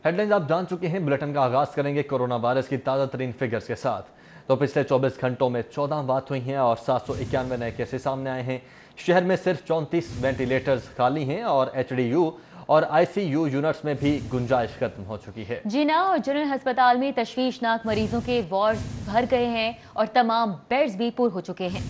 Headlines आप जान चुके हैं। बुलेटिन का आगाज करेंगे कोरोना वायरस की ताज़ा तरीन फिगर्स के साथ। तो पिछले 24 घंटों में 14 मौत हुई हैं और 791 नए केसेस सामने आए हैं। शहर में सिर्फ 34 वेंटिलेटर्स खाली हैं और एचडीयू और आईसीयू यूनिट्स में भी गुंजाइश खत्म हो चुकी है। जिना और जनरल अस्पताल में तशवीशनाक मरीजों के वार्ड भर गए हैं और तमाम बेड्स भी पूरे हो चुके हैं।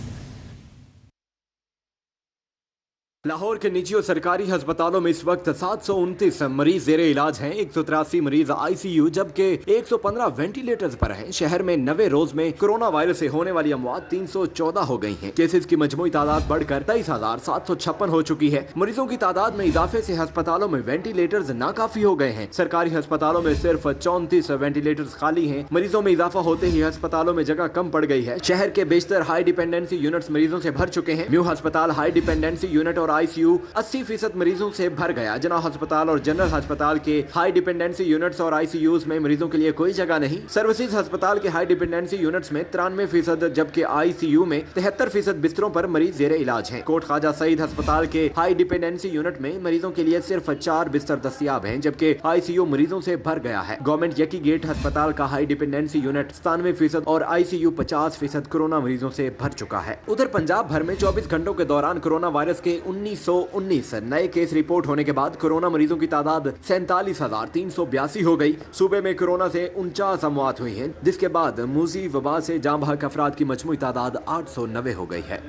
लाहौर के निजी और सरकारी अस्पतालों में इस वक्त 729 मरीज जेरे इलाज हैं, 183 मरीज आईसीयू जबकि 115 वेंटिलेटर्स पर हैं। शहर में 90 रोज में कोरोना वायरस से होने वाली अमवात 314 हो गई हैं। केसेस की मजमूई तादाद बढ़कर 23,756 हो चुकी है। मरीजों की तादाद में इजाफे से अस्पतालों में वेंटिलेटर्स नाकाफी हो गए हैं। सरकारी अस्पतालों में सिर्फ 34 वेंटिलेटर्स खाली हैं। मरीजों में इजाफा होते ही अस्पतालों में जगह कम पड़ गई है। शहर के बेशतर हाई डिपेंडेंसी यूनिट्स मरीजों से भर चुके हैं। न्यू अस्पताल हाई डिपेंडेंसी यूनिट और आईसीयू 80% मरीजों से भर गया। जना अस्पताल और जनरल अस्पताल के हाई डिपेंडेंसी यूनिट्स और आईसीयूज में मरीजों के लिए कोई जगह नहीं। सर्विसेज अस्पताल के हाई डिपेंडेंसी यूनिट्स में 93% जबकि आईसीयू में 73% बिस्तरों पर मरीज जेरे इलाज हैं। कोट ख्वाजा सईद अस्पताल के हाई डिपेंडेंसी यूनिट में मरीजों के लिए सिर्फ 4 बिस्तर दस्तयाब हैं जबकि आईसीयू मरीजों से भर गया है। गवर्नमेंट यकी गेट अस्पताल का हाई डिपेंडेंसी यूनिट 97% और आईसीयू 50% कोरोना मरीजों से भर चुका है। उधर पंजाब भर में 24 घंटों के दौरान कोरोना वायरस के 1919 नए केस रिपोर्ट होने के बाद कोरोना मरीजों की तादाद 47,382 हो गई। सूबे में कोरोना से 49 अमवात हुई हैं, जिसके बाद मूजी वबा से जाँ बहक अफराद की मजमूई तादाद 890 हो गई है।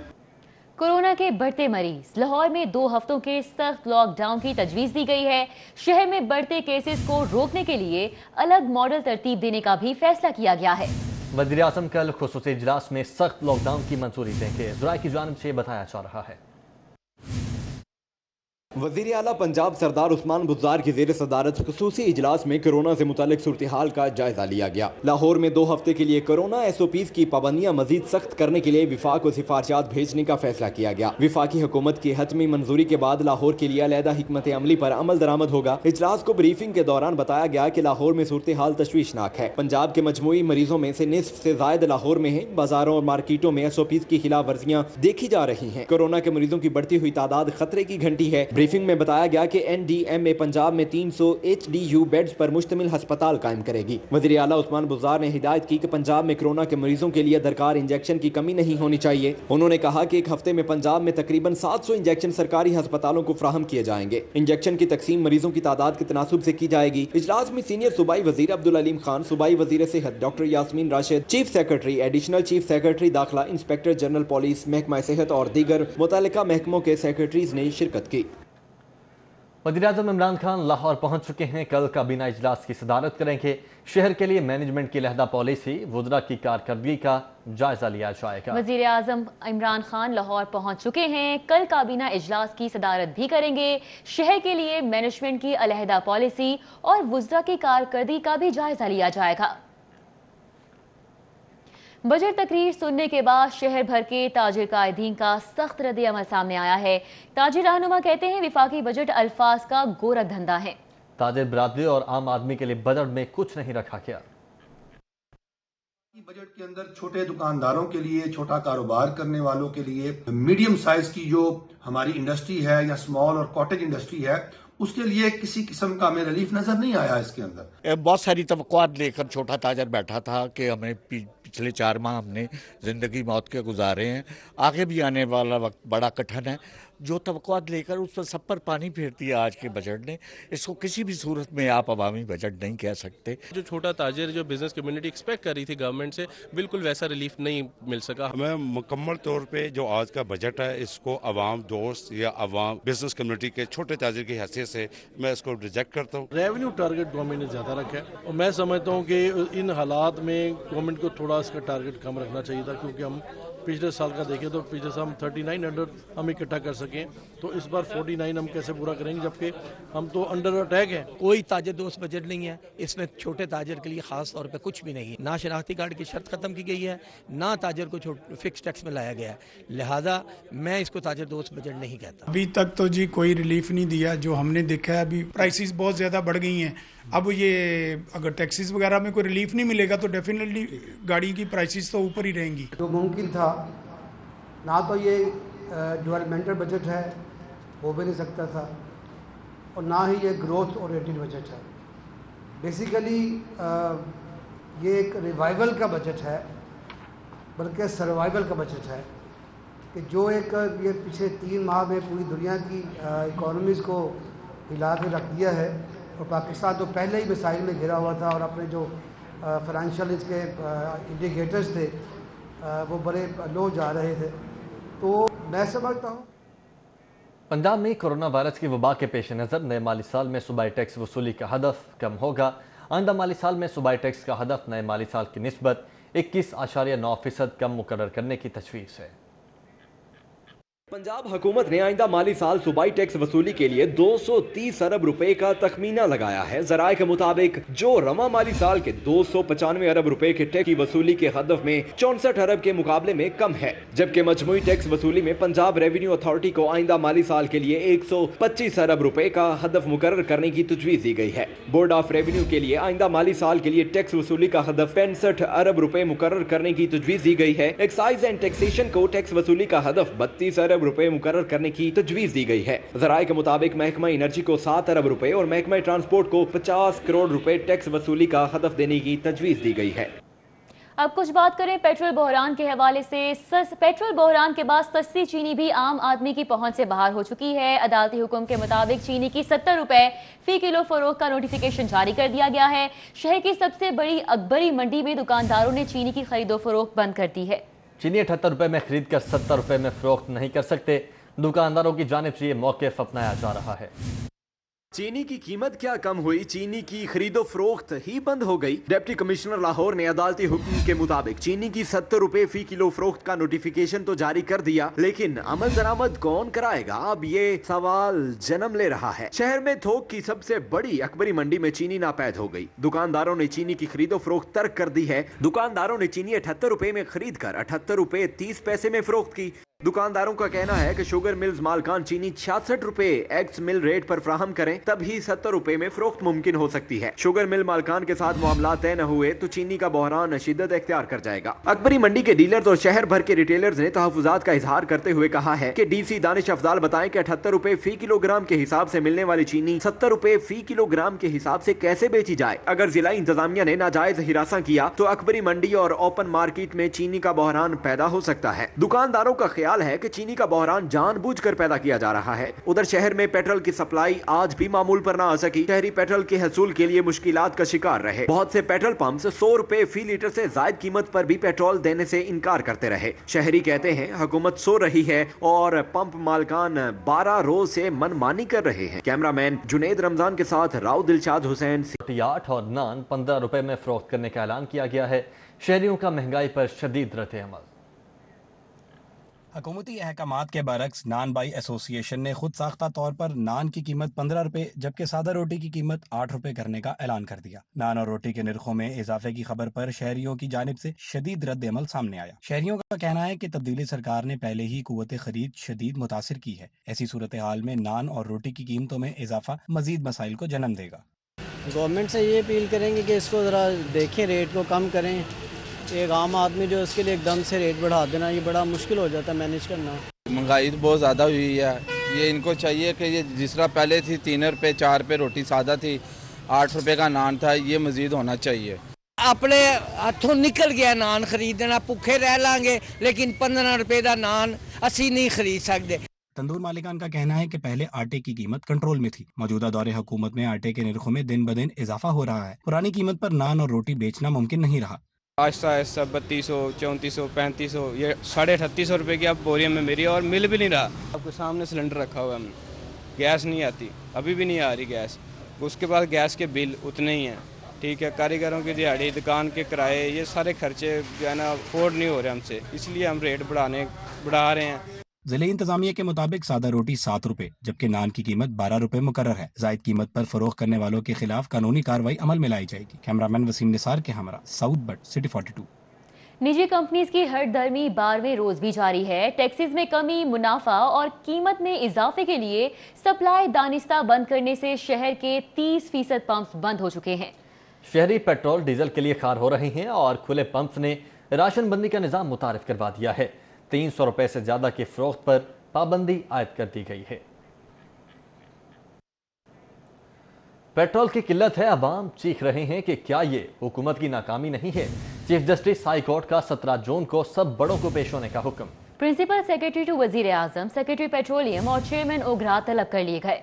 कोरोना के बढ़ते मरीज। लाहौर में 2 हफ्तों के सख्त लॉकडाउन की तजवीज दी गई है। शहर में बढ़ते केसेस को रोकने के लिए अलग मॉडल तरतीब देने का भी फैसला किया गया है। वज़ीर आज़म कल खुसूसी इजलास में सख्त लॉकडाउन की मंजूरी देंगे, ज़राए की जानिब से बताया जा रहा है। वज़ीर आला पंजाब सरदार उस्मान बुज़दार की ज़ेर सदारत खुसूसी इजलास में कोरोना से मुतालिक सूरत हाल का जायजा लिया गया। लाहौर में 2 हफ्ते के लिए कोरोना SOPs की पाबंदियां मजीद सख्त करने के लिए विफाक को सिफारिशात भेजने का फैसला किया गया। विफाकी हुकूमत की हतमी मंजूरी के बाद लाहौर के लिए अलहदा हिकमत अमली पर अमल दरामद होगा। इजलास को ब्रीफिंग के दौरान बताया गया कि लाहौर में सूरत हाल तशवीशनाक है। पंजाब के मजमूई मरीजों में से निस्फ से ज्यादा लाहौर में है। बाजारों और मार्केटों में SOPs की खिलाफ वर्जियां देखी जा रही है। कोरोना के मरीजों की बढ़ती हुई तादाद खतरे की घंटी है। ब्रीफिंग में बताया गया कि NDMA पंजाब में 300 HDU बेड्स पर मुश्तमिल अस्पताल कायम करेगी। वज़ीर आला उस्मान बुज़दार ने हिदायत की कि पंजाब में कोरोना के मरीजों के लिए दरकार इंजेक्शन की कमी नहीं होनी चाहिए। उन्होंने कहा कि एक हफ्ते में पंजाब में तकरीबन 700 इंजेक्शन सरकारी अस्पतालों को फ्राहम किए जाएंगे। इंजेक्शन की तकसीम मरीजों की तादाद के तनासुब से की जाएगी। इजलास में सीनियर सूबाई वजीर अब्दुल अलीम खान, सूबाई वजीर सेहत doctor Yasmeen Rashid, chief secretary, additional chief secretary दाखिला, इंस्पेक्टर जनरल पुलिस, महकमा सेहत और दीगर मुतल्लिका महकमों के सेक्रेटरीज ने शिरकत की। वज़ीर-ए-आज़म इमरान खान लाहौर पहुंच चुके हैं। कल काबीना इजलास की सदारत करेंगे। शहर के लिए मैनेजमेंट की लहदा पॉलिसी, वुज़रा की कारकर्दगी का जायजा लिया जाएगा। वज़ीर-ए-आज़म इमरान खान लाहौर पहुंच चुके हैं। कल काबीना इजलास की सदारत भी करेंगे। शहर के लिए मैनेजमेंट की अलहदा पॉलिसी और वुज़रा की कारकर्दगी का भी जायजा लिया जाएगा। बजट तकरीर सुनने के बाद शहर भर के ताजिर कायदीन का सख्त रद्द अमल सामने आया है। ताजिर रहनुमा कहते हैं विफाकी बजट अल्फाज का गोरख धंधा है। ताजिर बरादरी और आम आदमी के लिए बजट में कुछ नहीं रखा गया। बजट के अंदर छोटे दुकानदारों के लिए, छोटा कारोबार करने वालों के लिए, मीडियम साइज की जो हमारी इंडस्ट्री है या स्मॉल और कॉटेज इंडस्ट्री है, उसके लिए किसी किस्म का हमें रिलीफ नजर नहीं आया। इसके अंदर बहुत सारी तवक्कुआत लेकर छोटा ताजर बैठा था कि हमें पिछले 4 माह हमने जिंदगी मौत के गुजारे हैं, आगे भी आने वाला वक्त बड़ा कठिन है। जो तवक्कुआत लेकर उस पर सब पर पानी फेर दिया आज के बजट ने। इसको किसी भी सूरत में आप अवामी बजट नहीं कह सकते। जो छोटा ताजिर, जो बिजनेस कम्युनिटी एक्सपेक्ट कर रही थी गवर्नमेंट से, बिल्कुल वैसा रिलीफ नहीं मिल सका। हमें मुकम्मल तौर पे जो आज का बजट है इसको अवाम दोस्त या अवाम बिजनेस कम्युनिटी के छोटे ताजिर की हैसियत से मैं इसको रिजेक्ट करता हूँ। रेवेन्यू टारगेट गवर्नमेंट ने ज़्यादा रखा है और मैं समझता हूँ कि इन हालात में गवर्नमेंट को थोड़ा इसका टारगेट कम रखना चाहिए था, क्योंकि हम पिछले साल का देखें तो पिछले साल हम 3900 हम इकट्ठा कर सकें, तो इस बार 49 हम कैसे पूरा करेंगे, जबकि हम तो अंडर अटैक हैं। कोई ताजर दोस्त बजट नहीं है इसमें। छोटे ताजर के लिए खास तौर पे कुछ भी नहीं है। ना शनाख्ती कार्ड की शर्त खत्म की गई है, ना ताजर को फिक्स टैक्स में लाया गया है। लिहाजा मैं इसको ताजर दोस्त बजट नहीं कहता। अभी तक तो जी कोई रिलीफ नहीं दिया। जो हमने देखा है अभी प्राइसेस बहुत ज़्यादा बढ़ गई हैं। अब ये अगर टैक्सेस वगैरह में कोई रिलीफ नहीं मिलेगा तो डेफिनेटली गाड़ी की प्राइसेस तो ऊपर ही रहेंगी। जो मुमकिन था ना, तो ये डेवलपमेंटल बजट है, हो भी नहीं सकता था, और ना ही ये ग्रोथ ओरिएंटेड बजट है। बेसिकली ये एक रिवाइवल का बजट है, बल्कि सर्वाइवल का बजट है कि जो एक ये पिछले 3 माह में पूरी दुनिया की इकोनॉमीज़ को हिला के रख दिया है, और पाकिस्तान तो पहले ही मिसाइल में घिरा हुआ था और अपने जो फाइनेंशियल इसके इंडिकेटर्स थे वो बड़े लो जा रहे थे। तो मैं समझता हूँ पंजाब में कोरोना वायरस की वबा के पेश नज़र नए माली साल में सूबाई टैक्स वसूली का हदफ कम होगा। आइंदा माली साल में सूबाई टैक्स का हदफ नए माली साल की निस्बत 21.9% कम मुकर्रर करने की तजवीज़ है। पंजाब हुकूमत ने आइंदा माली साल सूबाई टैक्स वसूली के लिए 230 अरब रुपए का तखमीना लगाया है। जराए के मुताबिक जो रवा माली साल के 295 अरब रुपए के टैक्स की वसूली के हदफ में 64 अरब के मुकाबले में कम है, जबकि मजमूई टैक्स वसूली में पंजाब रेवेन्यू अथॉरिटी को आइंदा माली साल के लिए 125 अरब रुपए का हदफ मुकर्रर करने की तजवीज़ दी गई है। बोर्ड ऑफ रेवेन्यू के लिए आइंदा माली साल के लिए टैक्स वसूली का हदफ 65 अरब रुपए मुकर्रर करने की तजवीज़ दी गई है। एक्साइज एंड टैक्सेशन को टैक्स वसूली का हदफ 32 अरब रुपए मुकर्रर करने की तजवीज़ दी गई है। जराए के मुताबिक महकमा एनर्जी को 7 अरब रुपए और महकमा ट्रांसपोर्ट को 50 करोड़ रुपए टैक्स वसूली का हदफ देने की तजवीज़ दी गई है। अब कुछ बात करें पेट्रोल बहरान के हवाले से। पेट्रोल बहरान के बाद सस्ती चीनी भी आम आदमी की पहुंच से बाहर हो चुकी है। अदालती हुक्म के मुताबिक चीनी की 70 रुपए फी किलो फरोख्त का नोटिफिकेशन जारी कर दिया गया है। शहर की सबसे बड़ी अकबरी मंडी में दुकानदारों ने चीनी की खरीदो फरोख्त बंद कर दी है। चीनी 78 रुपए में खरीद कर 70 रुपए में फरोख्त नहीं कर सकते। दुकानदारों की जानिब से ये मौक़िफ़ अपनाया जा रहा है। चीनी की कीमत क्या कम हुई, चीनी की खरीदो फरोख्त ही बंद हो गई। डिप्टी कमिश्नर लाहौर ने अदालती हुक्म के मुताबिक चीनी की 70 रुपए फी किलो फरोख्त का नोटिफिकेशन तो जारी कर दिया, लेकिन अमल दरामद कौन कराएगा, अब ये सवाल जन्म ले रहा है। शहर में थोक की सबसे बड़ी अकबरी मंडी में चीनी नापैद हो गई। दुकानदारों ने चीनी की खरीदो फरोख्त तर्क कर दी है। दुकानदारों ने चीनी 78 रुपए में खरीद कर 78 रुपए 30 पैसे में फरोख्त की। दुकानदारों का कहना है कि शुगर मिल्स मालकान चीनी 66 रुपए एक्स मिल रेट पर फ्राहम करें, तभी 70 रुपए में फरोख्त मुमकिन हो सकती है। शुगर मिल मालकान के साथ मामला तय न हुए तो चीनी का बहरान शिद्दत इख्तियार कर जाएगा। अकबरी मंडी के डीलर्स और शहर भर के रिटेलर्स ने तहफुजात का इजहार करते हुए कहा है कि डीसी दानिश अफजाल बताएं कि 78 रुपए फी किलोग्राम के हिसाब से मिलने वाली चीनी 70 रुपए फी किलोग्राम के हिसाब से कैसे बेची जाए। अगर जिला इंतजामिया ने नाजायज हिरासा किया तो अकबरी मंडी और ओपन मार्केट में चीनी का बहरान पैदा हो सकता है। दुकानदारों का ख्याल है कि चीनी का बहरान जानबूझकर पैदा किया जा रहा है। उधर शहर में पेट्रोल की सप्लाई आज भी मामूल पर ना आ सकी। शहरी पेट्रोल के हसूल के लिए मुश्किलात का शिकार रहे। बहुत से पेट्रोल पंप 100 रुपए फी लीटर से जायद कीमत पर भी पेट्रोल देने से इनकार करते रहे। शहरी कहते हैं हुकूमत सो रही है और पंप मालकान 12 रोज से मनमानी कर रहे हैं। कैमरामैन जुनेद रमजान के साथ राव दिलशाद हुसैन। 8 और नान 15 रुपए में फरोख्त करने का ऐलान किया गया है। शहरियों का महंगाई पर शदीद रद्द अमल। हुकूमती अहकामात के बरक्स नान बाई एसोसिएशन ने खुद साख्ता तौर पर नान की कीमत 15 रुपए जबकि सादा रोटी की कीमत 8 रुपए करने का ऐलान कर दिया। नान और रोटी के निर्खों में इजाफे की खबर पर शहरियों की जानिब से शदीद रद्द अमल सामने आया। शहरियों का कहना है कि तब्दीली सरकार ने पहले ही कुव्वत खरीद शदीद मुतासिर की है। ऐसी सूरत हाल में नान और रोटी की कीमतों में इजाफा मजीद मसाइल को जन्म देगा। गवर्नमेंट से ये अपील करेंगे कि इसको ज़रा देखें, रेट को कम करें। एक आम आदमी जो उसके लिए एकदम से रेट बढ़ा देना ये बड़ा मुश्किल हो जाता है मैनेज करना। महंगाई तो बहुत ज़्यादा हुई है। ये इनको चाहिए कि ये जिस तरह पहले थी 3 रुपये 4 रुपये रोटी सादा थी, 8 रुपये का नान था, ये मज़ीद होना चाहिए। अपने हाथों निकल गया नान खरीदना, भुखे रह लांगे लेकिन 15 रुपये का नान असी नहीं खरीद सकते। तंदूर मालिकान का कहना है कि पहले आटे की कीमत कंट्रोल में थी। मौजूदा दौरे हुकूमत में आटे के निर्खों में दिन ब दिन इजाफा हो रहा है। पुरानी कीमत पर नान और रोटी बेचना मुमकिन नहीं रहा। आहिस्ता आहिस्ता 3200, 3400, 3500, ये 3850 रुपये की अब बोरियम में मेरी और मिल भी नहीं रहा। आपके सामने सिलेंडर रखा हुआ है, हमने गैस नहीं आती, अभी भी नहीं आ रही गैस। उसके बाद गैस के बिल उतने ही हैं, ठीक है। कारीगरों की दिहाड़ी, दुकान के किराए, ये सारे खर्चे जो है ना अफोर्ड नहीं हो रहे हमसे, इसलिए हम रेट बढ़ा रहे हैं। जिले इंतजामिया के मुताबिक सादा रोटी 7 रुपए जबकि नान की कीमत 12 रुपए मुकर्रर है। जायद कीमत पर फरोख्त करने वालों के खिलाफ कानूनी कार्रवाई अमल में लाई जाएगी। कैमरामैन वसीम निसार के हमरा साउथ बट सिटी 42। निजी कंपनीज की हट दरमी 12वें रोज भी जारी है। टैक्सेस में कमी, मुनाफा और कीमत में इजाफे के लिए सप्लाई दानिस्ता बंद करने से शहर के 30% पंप्स बंद हो चुके हैं। शहरी पेट्रोल डीजल के लिए खार हो रहे हैं और खुले पंप्स ने राशन बंदी का निज़ाम मुतारिफ करवा दिया है। 300 रुपए से ज्यादा की फरोख्त पर पाबंदी आयद कर दी गई है। पेट्रोल की किल्लत है, अवाम चीख रहे हैं कि क्या ये हुकूमत की नाकामी नहीं है। चीफ जस्टिस हाई कोर्ट का 17 जून को सब बड़ों को पेश होने का हुक्म। प्रिंसिपल सेक्रेटरी टू वजीर आजम, सेक्रेटरी पेट्रोलियम और चेयरमैन ओगरा तलब कर लिए गए।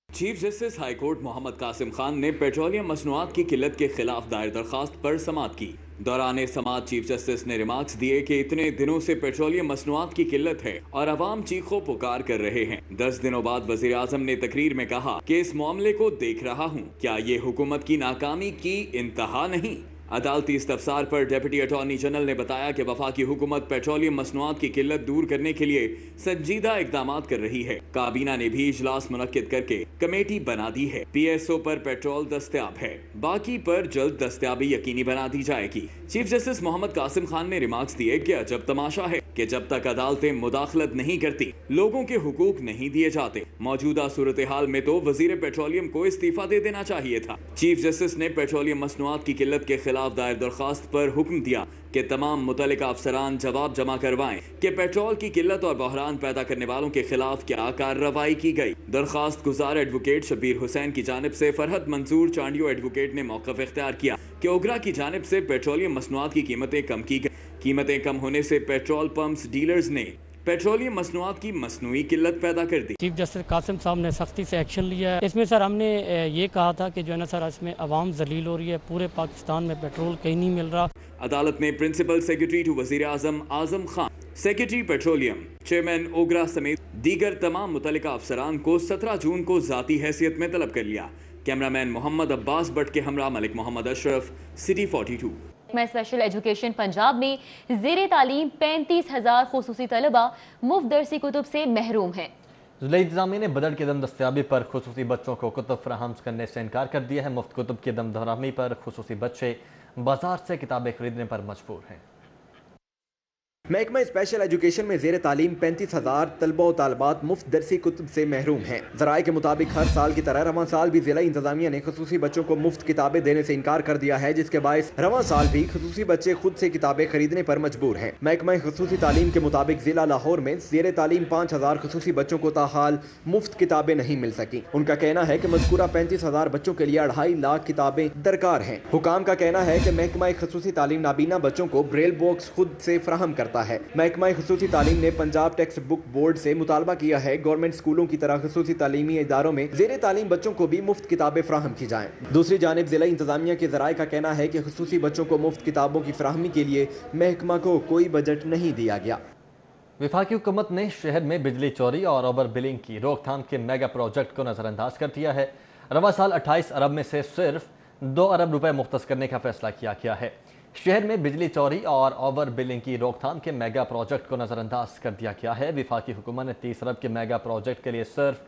Chief justice high court Mohammad Qasim Khan ने पेट्रोलियम मसनूआत की किल्लत के खिलाफ दायर दरखास्त पर समाअत की। दौरान समाअत चीफ जस्टिस ने रिमार्क्स दिए कि इतने दिनों से पेट्रोलियम मसनूआत की किल्लत है और अवाम चीखों पुकार कर रहे हैं। 10 दिनों बाद वजीर आजम ने तकरीर में कहा कि इस मामले को देख रहा हूँ, क्या ये हुकूमत की नाकामी की इंतहा नहीं। अदालती इस्तफसार पर डिप्टी अटॉर्नी जनरल ने बताया कि वफाकी हुकूमत पेट्रोलियम मसनूआत की किल्लत दूर करने के लिए संजीदा इकदाम कर रही है। काबीना ने भी इजलास मुनक्किद करके कमेटी बना दी है। PSO पर पेट्रोल दस्तयाब है, बाकी पर जल्द दस्तयाबी यकीनी बना दी जाएगी। चीफ जस्टिस मोहम्मद कासिम खान ने रिमार्क्स दिए कि अजब तमाशा है कि जब तक अदालतें मुदाखलत नहीं करती, लोगों के हुकूक नहीं दिए जाते। मौजूदा सूरत हाल में तो वजीर पेट्रोलियम को इस्तीफा दे देना चाहिए था। चीफ जस्टिस ने पेट्रोलियम मसनूआत की किल्लत के खिलाफ दायर दरखास्त पर हुक्म दिया कि तमाम मुतल्लिका अफसरान जवाब जमा करवाएं कि पेट्रोल की किल्लत और बहरान पैदा करने वालों के खिलाफ क्या कार्रवाई की गई। दरखास्त गुजार एडवोकेट शबीर हुसैन की जानिब से फरहद मंसूर चांडियो एडवोकेट ने मौक़िफ़ इख्तियार किया कि ओगरा की जानिब से पेट्रोलियम मसनूआत की कीमतें कम की गई। कीमतें कम होने से पेट्रोल पंप्स डीलर्स ने पेट्रोलियम मसनूआत की मसनूई किल्लत पैदा कर दी। चीफ जस्टिस कासिम साहब ने सख्ती से एक्शन लिया है। इसमें सर हमने ये कहा था कि जो है ना सर, इसमें अवाम जलील हो रही है, पूरे पाकिस्तान में पेट्रोल कहीं नहीं मिल रहा। अदालत ने प्रिंसिपल सेक्रेटरी टू वजीर आजम Azam Khan, secretary petroleum, chairman ओगरा समेत दीगर तमाम मुतल्लिका अफसरान को 17 जून को जाती हैसियत में तलब कर लिया। कैमरामैन मोहम्मद अब्बास भट्ट के हमरा मलिक मोहम्मद अशरफ, सिटी 42। में स्पेशल एजुकेशन पंजाब में ज़ेरे तालीम 35,000 खुसूसी तलबा मुफ्त दरसी कुतुब से महरूम हैं। ज़िला इंतज़ामिया ने बजट की दम दस्तयाबी पर खुसूसी बच्चों को कुतुब फराहम करने से इनकार कर दिया है। मुफ्त कुतुब की दम दरामी पर खुसूसी बच्चे बाजार से किताबें खरीदने पर मजबूर हैं। महकमा स्पेशल एजुकेशन में ज़ेर तालीम 35,000 तलबा और तालबात मुफ्त दरसी कुतुब से महरूम हैं। ज़राए के मुताबिक हर साल की तरह रवां साल भी ज़िला इंतज़ामिया ने खुसूसी बच्चों को मुफ्त किताबें देने से इनकार कर दिया है, जिसके बायस रवां साल भी खुसूसी बच्चे खुद से किताबें खरीदने पर मजबूर हैं। महकमा खुसूसी तालीम के मुताबिक ज़िला लाहौर में ज़ेर तालीम 5,000 खुसूसी बच्चों को ताहाल मुफ्त किताबें नहीं मिल सकी। उनका कहना है कि मज़कूरा 35,000 बच्चों के लिए 2.5 लाख किताबें दरकार हैं। हुकाम का कहना है कि महकमा खुसूसी तालीम नाबीना बच्चों को ब्रेल बॉक्स खुद से फराहम करता है। महकमा खुसूसी तालीम ने पंजाब टेक्स्ट बुक बोर्ड से मुतालबा किया है गवर्नमेंट स्कूलों की तरह खुसूसी तालीमी इदारों में ज़ेरे तालीम बच्चों को भी मुफ्त किताबें फराहम की जाएं। दूसरी जानिब ज़िला इंतज़ामिया के ज़राए का कहना है कि खुसूसी बच्चों को मुफ्त किताबों की फराहमी के लिए महकमा को कोई बजट नहीं दिया गया। वफाकी हुकूमत ने शहर में बिजली चोरी और ओवर बिलिंग की रोकथाम के मेगा प्रोजेक्ट को नज़रअंदाज कर दिया है। रवां साल 28 अरब में से सिर्फ 2 अरब रुपए मुख्तस करने का फैसला किया गया है। शहर में बिजली चोरी और ओवर बिलिंग की रोकथाम के मेगा प्रोजेक्ट को नज़रअंदाज कर दिया गया है। वफाकी हुकूमत ने 30 अरब के मेगा प्रोजेक्ट के लिए सिर्फ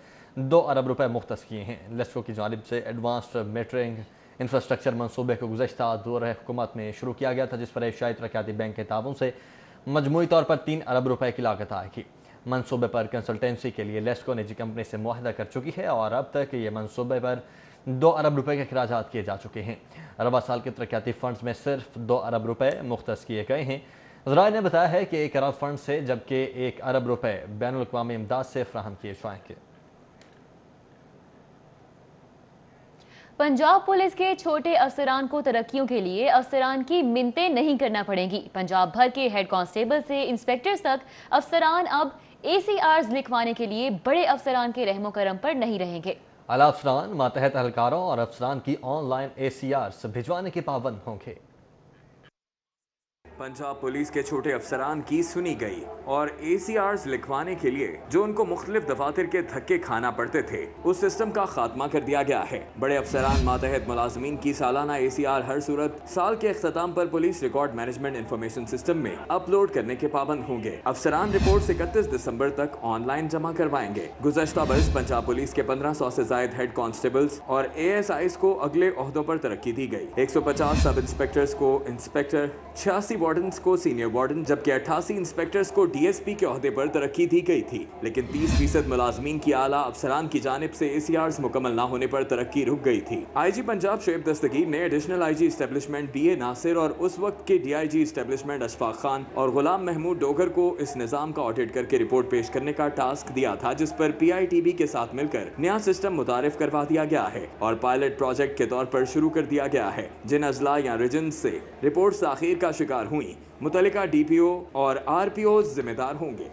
2 अरब रुपए मुख्तस किए हैं। लेस्को की जानिब से एडवांस्ड मेटरिंग इंफ्रास्ट्रक्चर मनसूबे को गुज़श्ता दौर हुकूमत में शुरू किया गया था, जिस पर एशियाई तरक्याती बैंक के ताउन से मजमूई तौर पर 3 अरब रुपए की लागत आएगी। मनसूबे पर कंसल्टेंसी के लिए लेस्को निजी कंपनी से मुआहदा कर चुकी है और अब तक ये मनसूबे पर 2 अरब रुपए के अखराजात किए जा चुके हैं। रवा साल के तरक्याती फंड्स में सिर्फ 2 अरब रुपए मुख्तस किए गए हैं। ज़राए ने बताया है कि 1 अरब फंड से जबकि 1 अरब रुपए बैनुल अक़वामी इमदाद से फराहम किए जाएंगे। पंजाब पुलिस के छोटे अफसरान को तरक्कियों के लिए अफसरान की मिन्नतें नहीं करना पड़ेंगी। पंजाब भर के हेड कांस्टेबल से इंस्पेक्टर्स तक अफसरान अब ACRs लिखवाने के लिए बड़े अफसरान के रहमो करम पर नहीं रहेंगे। आला अफसरान मातहत एहलकारों और अफसरान की ऑनलाइन ACRs भिजवाने के पाबंद होंगे। पंजाब पुलिस के छोटे अफसरान की सुनी गई और ACRs लिखवाने के लिए जो उनको मुख्तलिफ दफातर के धक्के खाना पड़ते थे, उस सिस्टम का खात्मा कर दिया गया है। बड़े अफसरान मातहत मुलाजमीन की सालाना ACR हर सूरत साल के अख्ताम पर police record management information system में अपलोड करने के पाबंद होंगे। अफसरान रिपोर्ट 31 दिसंबर तक ऑनलाइन जमा करवाएंगे। गुज़श्ता बरस पंजाब पुलिस के 1500 से जायद हेड कांस्टेबल्स और ASIs को अगले ओहदों पर तरक्की दी गई। 150 सब इंस्पेक्टर्स को इंस्पेक्टर, 86 वार्डन्स को सीनियर वार्डन जबकि 88 इंस्पेक्टर्स को DSP के ओहदे पर तरक्की दी गई थी, लेकिन 30% मुलाजमीन की आला अफसरान की जानिब से ACRs मुकम्मल न होने पर तरक्की रुक गई थी। IG पंजाब शोएब दस्तगीर ने additional IG establishment BA Nasir और उस वक्त के DIG इस्टेब्लिशमेंट अशफाक खान और गुलाम महमूद डोगर को इस निज़ाम का ऑडिट करके रिपोर्ट पेश करने का टास्क दिया था, जिस पर PITB के साथ मिलकर नया सिस्टम मुतारिफ करवा दिया गया है और पायलट प्रोजेक्ट के तौर पर शुरू कर दिया गया है। जिन अजला या रीजन से रिपोर्ट्स ताखीर का शिकार हुई, मुतल्लिका DPO और RPO जिम्मेदार होंगे।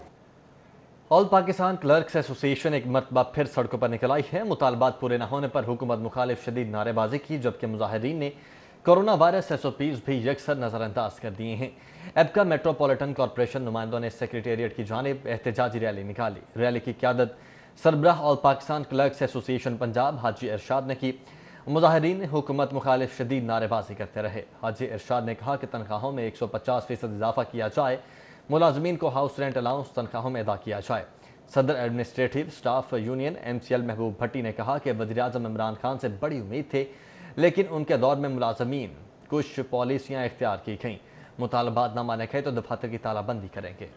ऑल पाकिस्तान क्लर्क्स एसोसिएशन एक मरतबा फिर सड़कों पर निकल आई है। मुतालबात पूरे न होने पर हुकूमत मुखालिफ शदीद नारेबाजी की, जबकि मुजाहिरीन ने कोरोना वायरस SOPs भी यकसर नज़रअंदाज कर दिए हैं। एबका मेट्रोपॉलिटन कॉरपोरेशन नुमाइंदों ने सेक्रेटेरिएट की जानिब एहतजाजी रैली निकाली। रैली की क़यादत सरबराह all Pakistan clerks association Punjab Haji Irshad ने की। मुजाहिरीन ने हुकूमत मुखालिफ शदीद नारेबाजी करते रहे। हाजी इरशाद ने कहा कि तनख्वाहों में 150% इजाफा किया जाए, मुलाजमीन को हाउस रेंट अलाउंस तनख्वाहों में अदा किया जाए। सदर एडमिनिस्ट्रेटिव स्टाफ यूनियन MCL महबूब भट्टी ने कहा कि वज़ीर-ए-आज़म इमरान खान से बड़ी उम्मीद थे, लेकिन उनके दौर में मुलाजमीन कुछ पॉलिसियाँ इख्तियार की गईं। मुतालबात न माने गए तो दफातर की तालाबंदी करेंगे।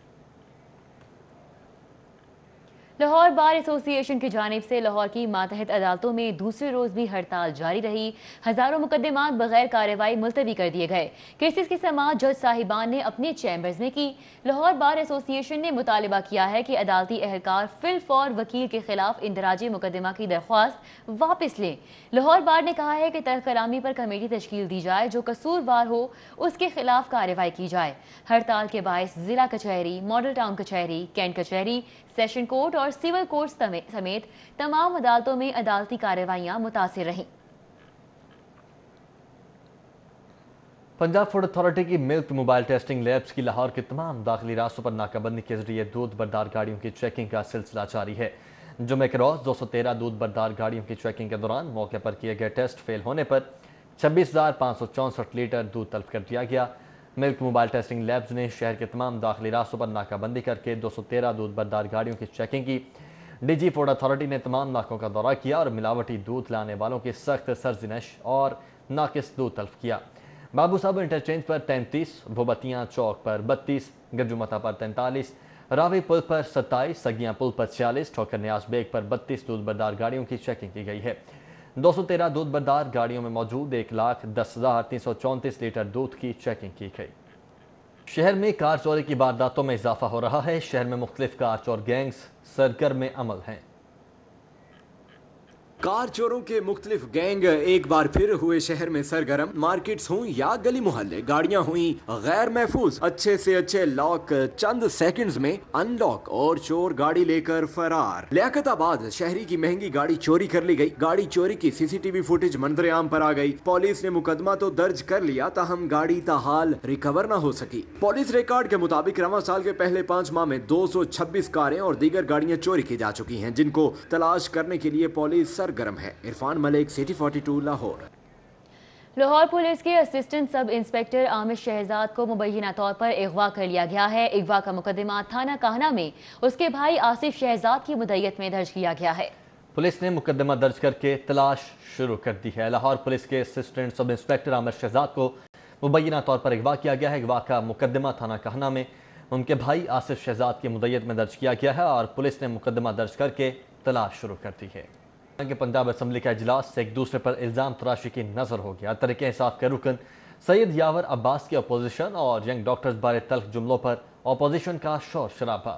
लाहौर बार एसोसिएशन की जानिब से लाहौर की मातहत अदालतों में दूसरे रोज़ भी हड़ताल जारी रही। हज़ारों मुकदमात बगैर कार्रवाई मुलतवी कर दिए गए। केसेस की समाअत जज साहिबान ने अपने चैम्बर्स में की। लाहौर बार एसोसिएशन ने मुतालबा किया है कि अदालती एहलकार फिल फौर वकील के खिलाफ इंदराजी मुकदमा की दरख्वास्त वापस लें। लाहौर बार ने कहा है कि तर्क कलामी पर कमेटी तश्कील दी जाए, जो कसूरवार हो उसके खिलाफ कार्रवाई की जाए। हड़ताल के बायस जिला कचहरी, मॉडल टाउन कचहरी, कैंट कचहरी, सेशन कोर्ट और सिविल कोर्ट समेत तमाम अदालतों में अदालती कार्रवाइयां मुतासिर रहीं। पंजाब फूड अथॉरिटी की मिल्क मोबाइल टेस्टिंग लैब्स की लाहौर के तमाम दाखिली रास्तों पर नाकाबंदी के जरिए दूध बरदार गाड़ियों की चेकिंग का सिलसिला जारी है। जुमे के रोज 213 दूध बरदार गाड़ियों की चेकिंग के दौरान मौके पर किए गए टेस्ट फेल होने पर 26,564 लीटर दूध तलब कर दिया गया। मिल्क मोबाइल टेस्टिंग लैब्स ने शहर के तमाम दाखिली रास्तों पर नाकाबंदी करके 213 दूध बरदार गाड़ियों की चेकिंग की। DG फूड अथॉरिटी ने तमाम नाकों का दौरा किया और मिलावटी दूध लाने वालों की सख्त सरजनश और नाकिस दूध तलब किया। बाबू साहब इंटरचेंज पर 33, भोबतियाँ चौक पर 32, गरजुमता पर 43, रावी पुल पर 27, सगियाँ पुल पर 46, ठोकर न्याज बेग पर 32 दूध बरदार गाड़ियों की चेकिंग की गई है। 213 दूध बरदार गाड़ियों में मौजूद 1,10,334 लीटर दूध की चेकिंग की गई। शहर में कार चोरी की वारदातों में इजाफा हो रहा है। शहर में मुख्तलिफ कार चोर गैंग्स सरगर्म अमल हैं। कार चोरों के मुख्तलिफ गैंग एक बार फिर हुए शहर में सरगर्म। मार्केट्स हों या गली मोहल्ले, गाड़ियां हुई गैर महफूज, अच्छे से अच्छे लॉक चंद सेकंड्स में अनलॉक और चोर गाड़ी लेकर फरार। लियाकताबाद शहरी की महंगी गाड़ी चोरी कर ली गई। गाड़ी चोरी की CCTV फुटेज मंजर आम पर आ गई। पुलिस ने मुकदमा तो दर्ज कर लिया, ताहम गाड़ी ताहाल रिकवर न हो सकी। पुलिस रिकॉर्ड के मुताबिक रवां साल के पहले 5 माह में 226 कारें और दीगर गाड़ियां चोरी की जा चुकी हैं, जिनको तलाश करने के लिए पुलिस सरगर्म है। इरफान मलिक, सिटी 42 लाहौर। लाहौर पुलिस के assistant sub inspector Aamir Shahzad को मुबैना तौर पर अगवा कर लिया गया है। अगवा का मुकदमा थाना काहना में उसके भाई आसिफ शहजाद की मुद्दत में दर्ज किया गया है। पुलिस ने मुकदमा दर्ज करके तलाश शुरू कर दी है। लाहौर पुलिस के assistant sub inspector Aamir Shahzad को मुबैना तौर पर अगवा किया गया है। अगवा का मुकदमा थाना काहना में उनके भाई आसिफ शहजाद की मुद्दत में दर्ज किया गया है और पुलिस ने मुकदमा दर्ज करके तलाश शुरू कर दी है। पंजाब असम्बली का इजलास से एक दूसरे पर इल्ज़ाम तराशी की नजर हो गया। तहरीके इंसाफ के रुकन सैयद यावर अब्बास की अपोजिशन और यंग डॉक्टर्स बारे तल्ख जुमलों पर अपोजिशन का शोर शराबा।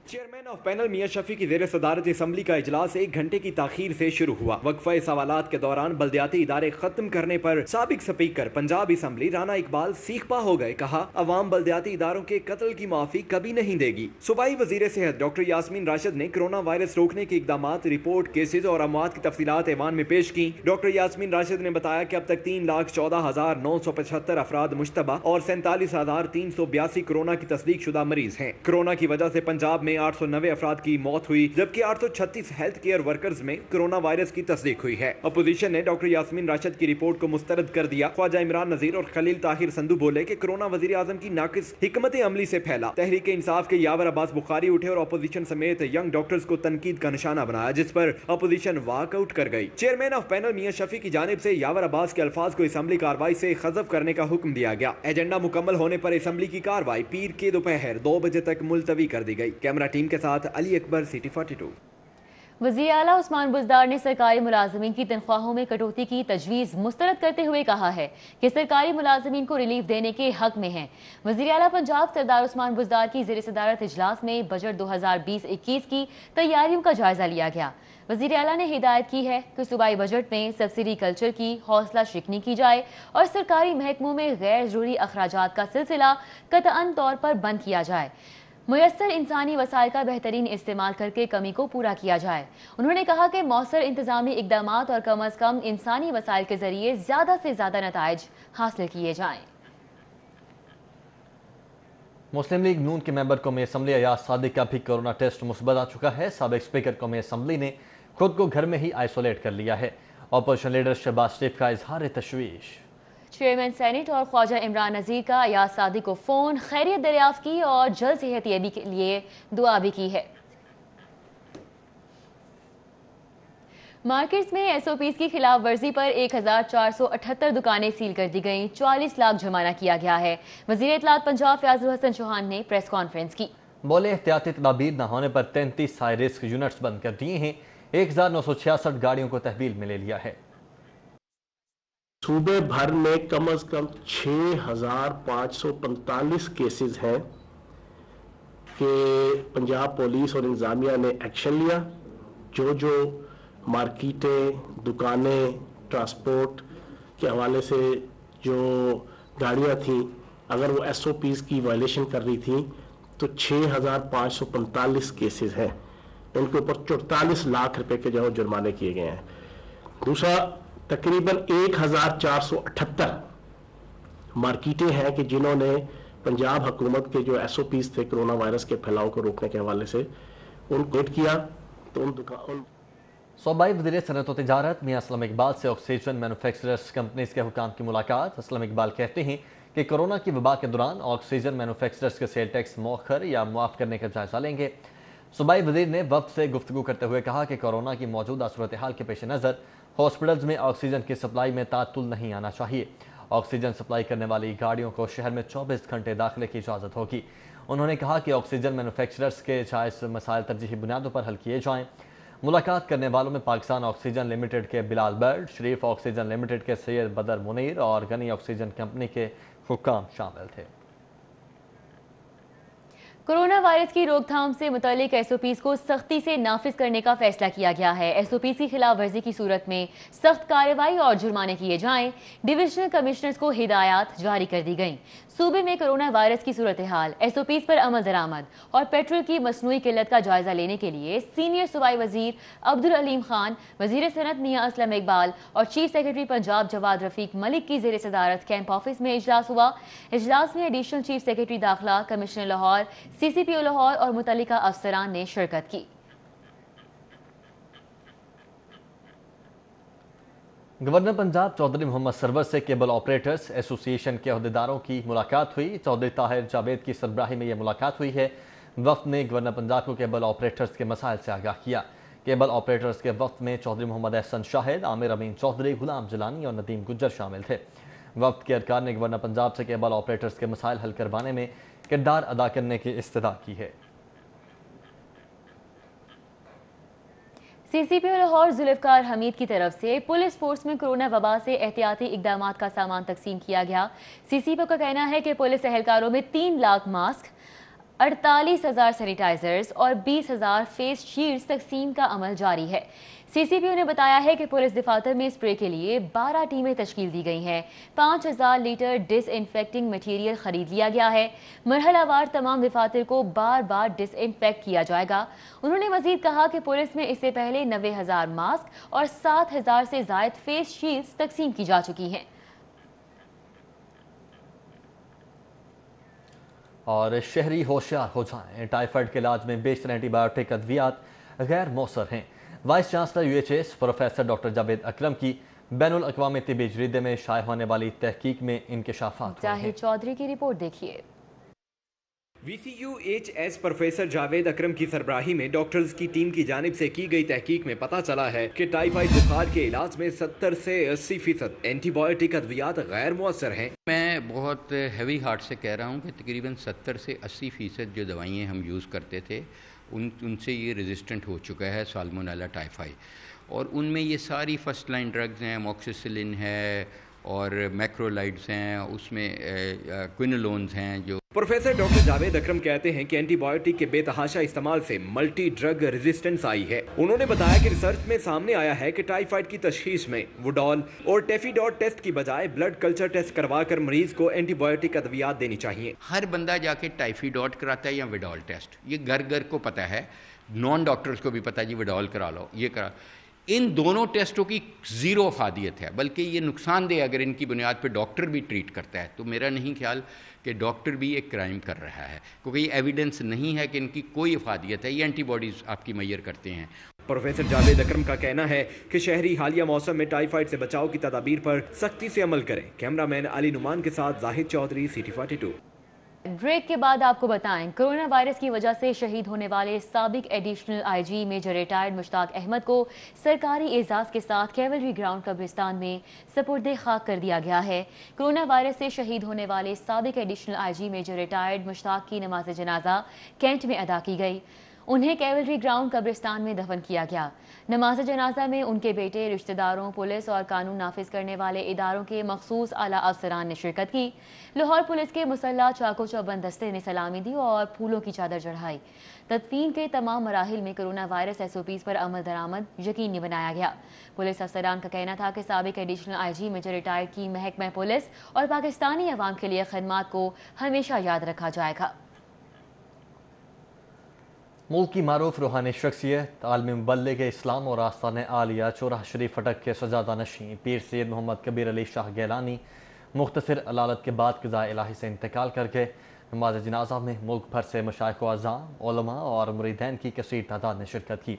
चेयरमैन ऑफ पैनल मियां शफी की ज़ेर सदारत असम्बली का इजलास 1 घंटे की ताखीर से शुरू हुआ। वक्फा सवालात के दौरान बल्दियाती इदारे खत्म करने पर साबिक स्पीकर पंजाब असम्बली राना इकबाल सीखपा हो गए। कहा, अवाम बल्दियाती इदारों के कत्ल की माफी कभी नहीं देगी। सूबाई वजीर सेहत डॉक्टर यास्मीन राशिद ने कोरोना वायरस रोकने के इकदामात, रिपोर्ट, केसेज और अमवात की तफसीलात ऐवान में पेश की। डॉक्टर यास्मीन राशिद ने बताया कि अब तक 3,14,975 अफराद मुश्तबा और 47,382 कोरोना की तस्दीक शुदा मरीज हैं। कोरोना की वजह से पंजाब में 890 अफराद की मौत हुई, जबकि 836 हेल्थ केयर वर्कर्स में कोरोना वायरस की तस्दीक हुई है। अपोजिशन ने डॉक्टर यास्मीन राशिद की रिपोर्ट को मुस्तरद कर दिया। ख्वाजा इमरान नजीर और खलील ताहिर संधू बोले कि कोरोना वजीर आजम की नाकिस हिकमत अमली से फैला। तहरीक इंसाफ के यावर अब्बास बुखारी उठे और अपोजिशन समेत यंग डॉक्टर्स को तनकीद का निशाना बनाया, जिस पर अपोजिशन वॉकआउट कर गई। चेयरमैन ऑफ पैनल मियां शफी की जानिब से यावर अब्बास के अल्फाज को असेंबली कार्रवाई से खज़फ करने का हुक्म दिया गया। एजेंडा मुकम्मल होने पर असेंबली की कार्रवाई पीर के दोपहर 2 बजे तक मुलतवी कर दी गई। कैमरा टीम के साथ अली अकबर, सिटी 42। वज़ीर आला उस्मान बुज़दार ने सरकारी मुलाजमीन की तनख्वाहों में कटौती की तजवीज़ मुस्तरद करते हुए कहा है कि सरकारी मुलाजमीन को रिलीफ देने के हक में हैं। वज़ीर आला पंजाब सरदार उस्मान बुज़दार की ज़ेर सदारत इजलास में बजट 2020-21 की तैयारियों का जायजा लिया गया। वज़ीर आला ने हिदायत की है कि सूबाई बजट में सब्सिडी कल्चर की हौसला शिकनी की जाए और सरकारी महकमों में गैर ज़रूरी अखराजात का सिलसिला कतअन तौर पर बंद किया जाए। मुयस्सर इंसानी वसाइल का बेहतरीन इस्तेमाल करके कमी को पूरा किया जाए। उन्होंने कहा कि मौसर इंतजामी इकदामात और कम अज़ कम इंसानी वसाइल के जरिए ज़्यादा से ज़्यादा नताइज हासिल किए जाएँ। मुस्लिम लीग नून के मेंबर कौमी असम्बली अयाज सादिक का भी कोरोना टेस्ट मुस्बत आ चुका है। साबिक स्पीकर कौमी असम्बली ने खुद को घर में ही आइसोलेट कर लिया है। अपोजिशन लीडर शहबाज शरीफ का इजहार तशवीश। चेयरमैन सेनेट और ख्वाजा इमरान नजीर का अयाज सादिक को फ़ोन खैरियत दरियाफ्त की और जल्द सेहतयाबी के लिए दुआ भी की है। मार्केट्स में एसओपीज की खिलाफ वर्जी पर 1478 दुकानें सील कर दी गईं, 44 लाख जुर्माना किया गया है। वज़ीर इत्तलात पंजाब फयाजुल हसन चौहान ने प्रेस कॉन्फ्रेंस की। बोले एहतियाती तदाबीर न होने पर 33 हाई रिस्क यूनिट्स बंद कर दिए हैं। 1966 गाड़ियों को तहवील में ले लिया है। सूबे भर में कम से कम 6545 केसेस हैं कि पंजाब पुलिस और इंतजामिया ने एक्शन लिया। जो मार्केटें, दुकानें, ट्रांसपोर्ट के हवाले से जो गाड़ियां थीं, अगर वो एसओपीज़ की वायलेशन कर रही थी तो 6545 केसेस हैं। उनके ऊपर 44 लाख रुपए के जो जुर्माने किए गए हैं। दूसरा, तकरीबन 1478 मार्केटें हैं कि जिन्होंने पंजाब हुकूमत के जो एसओपीज़ थे कोरोना वायरस के फैलाव को रोकने के हवाले से उनको हिट किया। तो उन सूबाई वज़ीर सनअत व तिजारत मियां असलम इकबाल से ऑक्सीजन मैन्युफैक्चरर्स कंपनीज के हुकाम की मुलाकात। असलम इकबाल कहते हैं कि कोरोना की वबा के दौरान ऑक्सीजन मैन्युफैक्चरर्स के सेल टैक्स मौखर या मुआफ़ करने का जायजा लेंगे। सूबाई वज़ीर ने वफ़द से गुफ्तगू करते हुए कहा कि कोरोना की मौजूदा सूरत हाल के पेश नज़र हॉस्पिटल्स में ऑक्सीजन की सप्लाई में तातुल नहीं आना चाहिए। ऑक्सीजन सप्लाई करने वाली गाड़ियों को शहर में 24 घंटे दाखिले की इजाज़त होगी। उन्होंने कहा कि ऑक्सीजन मैन्युफैक्चरर्स के जायज़ मसाइल तरजीही बुनियादों पर हल किए जाएँ। मुलाकात करने वालों में पाकिस्तान ऑक्सीजन लिमिटेड के बिलाल बर्ड, शरीफ ऑक्सीजन लिमिटेड के सैयद बदर मुनीर और गनी ऑक्सीजन कंपनी के हुक्काम शामिल थे। कोरोना वायरस की रोकथाम से मुतालिक एसओपीज को सख्ती से नाफिज करने का फैसला किया गया है। एसओपीज की खिलाफ वर्जी की सूरत में सख्त कार्रवाई और जुर्माने किए जाएं। डिविजनल कमिश्नर्स को हिदायत जारी कर दी गईं। सूबे में कोरोना वायरस की सूरत हाल, एसओपीज पर अमल दरामद और पेट्रोल की मसनूई किल्लत का जायजा लेने के लिए सीनियर सूबाई वजीर अब्दुल अलीम खान, वजीर सनत मियां असलम इकबाल और चीफ सेक्रेटरी पंजाब जवाद रफीक मलिक की जेर सदारत कैंप ऑफिस में इजलास हुआ। इजलास में एडिशनल चीफ सेक्रेटरी दाखिला, कमिश्नर लाहौर, सीसीपीओ लाहौर और मुतल्लिका अफसरान ने शिरकत की। गवर्नर पंजाब चौधरी मोहम्मद सरवर से केबल ऑपरेटर्स एसोसिएशन के अहदेदारों की मुलाकात हुई। चौधरी ताहिर जावेद की सरबराही में यह मुलाकात हुई है। वफ्द ने गवर्नर पंजाब को केबल ऑपरेटर्स के मसाइल से आगाह किया। केबल ऑपरेटर्स के वफ्द में चौधरी मोहम्मद एहसन शाहिद, आमिर अमीन चौधरी, गुलाम जिलानी और नदीम गुज्जर शामिल थे। वफ्द के अरकान ने गवर्नर पंजाब से केबल ऑपरेटर्स के मसाइल हल करवाने में किरदार अदा करने की इस्तदा की है। सीसीपीओ लाहौर जुल्फकार हमीद की तरफ से पुलिस फोर्स में कोरोना वबा से एहतियाती इकदामात का सामान तकसीम किया गया। सीसीपीओ का कहना है कि पुलिस एहलकारों में 3 लाख मास्क, 48,000 सैनिटाइजर्स और 20,000 फेस शील्ड्स तकसीम का अमल जारी है। सीसीपीओ ने बताया है कि पुलिस दफातर में स्प्रे के लिए 12 टीमें तश्कील दी गई हैं। 5,000 लीटर डिसइंफेक्टिंग मटीरियल खरीद लिया गया है। मरहलावार तमाम दफातर को बार बार डिसइंफेक्ट किया जाएगा। उन्होंने मजीद कहा कि पुलिस में इससे पहले 90,000 मास्क और 7,000 से जायद फेस शील्ड्स तकसीम की जा चुकी हैं। اور شہری ہوشیار ہو جائیں، ٹائیفائڈ کے علاج میں بیشتر اینٹی بایوٹک ادویات غیر مؤثر ہیں۔ Vice chancellor UHS professor doctor Javed Akram کی بین الاقوامی طبی جریدے میں شائع ہونے والی تحقیق میں انکشافات ہوئے ہیں۔ زاہد چودھری کی رپورٹ دیکھیے۔ VCUHS پروفیسر جاوید اکرم کی سربراہی میں ڈاکٹرز کی ٹیم کی جانب سے کی گئی تحقیق میں پتہ چلا ہے کہ ٹائیفائڈ بخار کے علاج میں 70 سے 80% اینٹی بایوٹک ادویات غیر مؤثر ہیں۔ میں بہت ہیوی ہارٹ سے کہہ رہا ہوں کہ تقریباً 70 سے 80% جو دوائیں ہم یوز کرتے تھے ان سے یہ ریزسٹنٹ ہو چکا ہے سالمونیلا ٹائیفائی، اور ان میں یہ ساری فرسٹ لائن ڈرگز ہیں، موکسیسلن ہے اور میکرولائڈز ہیں، اس میں کوئنولونز ہیں۔ جو پروفیسر ڈاکٹر جاوید اکرم کہتے ہیں کہ اینٹی بایوٹک کے بے تحاشا استعمال سے ملٹی ڈرگ ریزسٹنس آئی ہے۔ انہوں نے بتایا کہ ریسرچ میں سامنے آیا ہے کہ ٹائیفائڈ کی تشخیص میں وڈال اور ٹیفیڈاٹ ٹیسٹ کی بجائے بلڈ کلچر ٹیسٹ کروا کر مریض کو اینٹی بایوٹک ادویات دینی چاہیے۔ ہر بندہ جا کے ٹائیفیڈاٹ کراتا ہے یا وڈال ٹیسٹ، یہ گھر گھر کو پتہ ہے، نان ڈاکٹرز کو بھی پتہ ہے جی وڈال کرا لو، یہ کرا۔ ان دونوں ٹیسٹوں کی زیرو افادیت ہے، بلکہ یہ نقصان دہ اگر ان کی بنیاد پہ ڈاکٹر بھی ٹریٹ کرتا ہے تو میرا نہیں خیال کہ ڈاکٹر بھی ایک کرائم کر رہا ہے، کیونکہ یہ ایویڈنس نہیں ہے کہ ان کی کوئی افادیت ہے، یہ اینٹی باڈیز آپ کی میئر کرتے ہیں۔ پروفیسر جاوید اکرم کا کہنا ہے کہ شہری حالیہ موسم میں ٹائیفائڈ سے بچاؤ کی تدابیر پر سختی سے عمل کریں۔ کیمرہ مین علی نعمان کے ساتھ زاہد چودھری، CT 42۔ بریک کے بعد آپ کو بتائیں، کرونا وائرس کی وجہ سے شہید ہونے والے سابق ایڈیشنل IG میجر ریٹائرڈ مشتاق احمد کو سرکاری اعزاز کے ساتھ کیولری گراؤنڈ قبرستان میں سپرد خاک کر دیا گیا ہے۔ کرونا وائرس سے شہید ہونے والے سابق ایڈیشنل IG میجر ریٹائرڈ مشتاق کی نماز جنازہ کینٹ میں ادا کی گئی، انہیں کیولری گراؤنڈ قبرستان میں دفن کیا گیا۔ نماز جنازہ میں ان کے بیٹے، رشتہ داروں، پولیس اور قانون نافذ کرنے والے اداروں کے مخصوص اعلیٰ افسران نے شرکت کی۔ لاہور پولیس کے مسلح چاقو چوبند دستے نے سلامی دی اور پھولوں کی چادر چڑھائی۔ تدفین کے تمام مراحل میں کرونا وائرس SOPs پر عمل درآمد یقینی بنایا گیا۔ پولیس افسران کا کہنا تھا کہ سابق ایڈیشنل IG میجر ریٹائرڈ کی محکمہ پولیس اور پاکستانی عوام کے لیے خدمات کو ہمیشہ یاد رکھا جائے گا۔ ملک کی معروف روحانی شخصیت عالم مبلغ اسلام اور آستانِ عالیہ چورہ شریف فٹک کے سجادہ نشین پیر سید محمد کبیر علی شاہ گیلانی مختصر علالت کے بعد قضاء الہی سے انتقال کر گئے۔ نماز جنازہ میں ملک بھر سے مشائخ و اعظام، علماء اور مریدین کی کثیر تعداد نے شرکت کی۔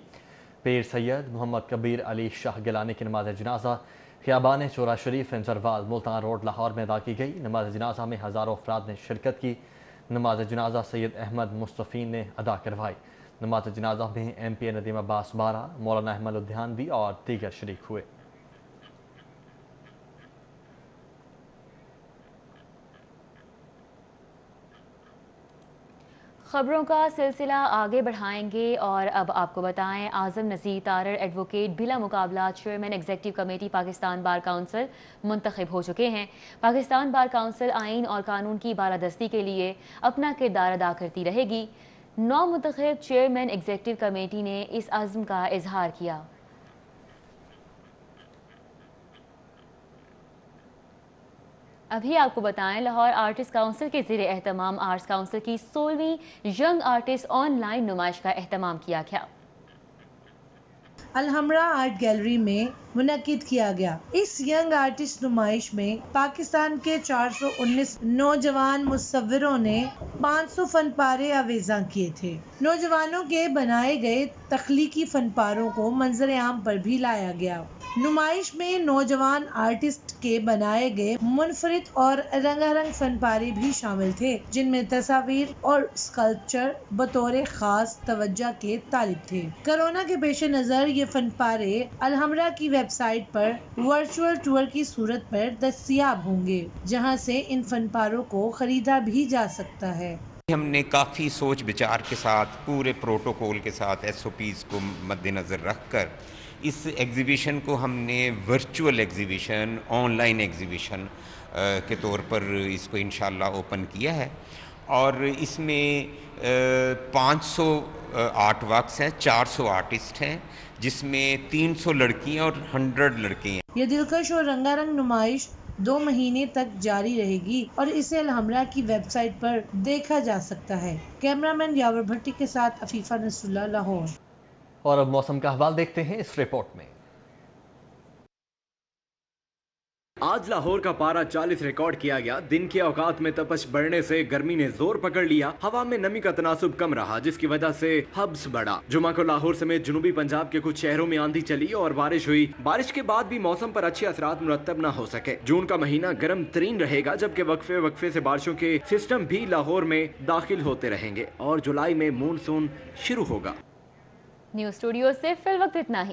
پیر سید محمد کبیر علی شاہ گیلانی کی نماز جنازہ خیابان چورہ شریف انزروال ملتان روڈ لاہور میں ادا کی گئی۔ نماز جنازہ میں ہزاروں افراد نے شرکت کی۔ نماز جنازہ سید احمد مصطفی نے ادا کروائی۔ نماز جنازہ میں MP ندیم عباس بارہ، مولانا احمد لدھیانوی اور دیگر شریک ہوئے۔ خبروں کا سلسلہ آگے بڑھائیں گے اور اب آپ کو بتائیں، اعظم نذیر تارڑ ایڈوکیٹ بلا مقابلہ chairman executive committee Pakistan bar council منتخب ہو چکے ہیں۔ پاکستان بار کونسل آئین اور قانون کی بالادستی کے لیے اپنا کردار ادا کرتی رہے گی۔ نو منتخب چیئرمین ایگزیکٹو کمیٹی نے اس عزم کا اظہار کیا۔ ابھی آپ کو بتائیں، لاہور آرٹسٹ کونسل کے زیر اہتمام آرٹس کونسل کی 16ویں ینگ آرٹسٹ آن لائن نمائش کا اہتمام کیا گیا۔ الحمرہ آرٹ گیلری میں منعقد کیا گیا۔ اس ینگ آرٹسٹ نمائش میں پاکستان کے 419 نوجوان مصوروں نے 500 فن پارے آویزاں کیے تھے۔ نوجوانوں کے بنائے گئے تخلیقی فن پاروں کو منظر عام پر بھی لایا گیا۔ نمائش میں نوجوان آرٹسٹ کے بنائے گئے منفرد اور رنگا رنگ فن پارے بھی شامل تھے، جن میں تصاویر اور اسکلپچر بطور خاص توجہ کے طالب تھے۔ کورونا کے پیش نظر یہ فن پارے الحمرہ کی ویب سائٹ پر ورچوئل ٹور کی صورت پر دستیاب ہوں گے، جہاں سے ان فن پاروں کو خریدا بھی جا سکتا ہے۔ ہم نے کافی سوچ بچار کے ساتھ پورے پروٹوکول کے ساتھ SOPs کو مد نظر رکھ کر اس ایگزیبیشن کو ہم نے virtual exhibition, on line exhibition کے طور پر اس کو انشاءاللہ اوپن کیا ہے، اور اس میں 500 آرٹ ورکس ہیں، 400 آرٹسٹ ہیں، جس میں 300 لڑکیاں اور 100 لڑکے ہیں۔ یہ دلکش اور رنگا رنگ نمائش 2 مہینے تک جاری رہے گی اور اسے الحمرہ کی ویب سائٹ پر دیکھا جا سکتا ہے۔ کیمرہ مین یاور بھٹی کے ساتھ عفیفہ نصر اللہ، لاہور۔ اور اب موسم کا احوال دیکھتے ہیں اس رپورٹ میں۔ आज लाहौर का पारा 40 रिकॉर्ड किया गया। दिन के औकात में तपश बढ़ने से गर्मी ने जोर पकड़ लिया। हवा में नमी का तनासुब कम रहा, जिसकी वजह से हब्स बढ़ा। जुमा को लाहौर समेत जनूबी पंजाब के कुछ शहरों में आंधी चली और बारिश हुई। बारिश के बाद भी मौसम पर अच्छे असरात मुरतब न हो सके। जून का महीना गर्म तरीन रहेगा, जबकि वक्फे वक्फे से बारिशों के सिस्टम भी लाहौर में दाखिल होते रहेंगे और जुलाई में मानसून शुरू होगा। न्यूज़ स्टूडियो से फिल वक्त इतना ही।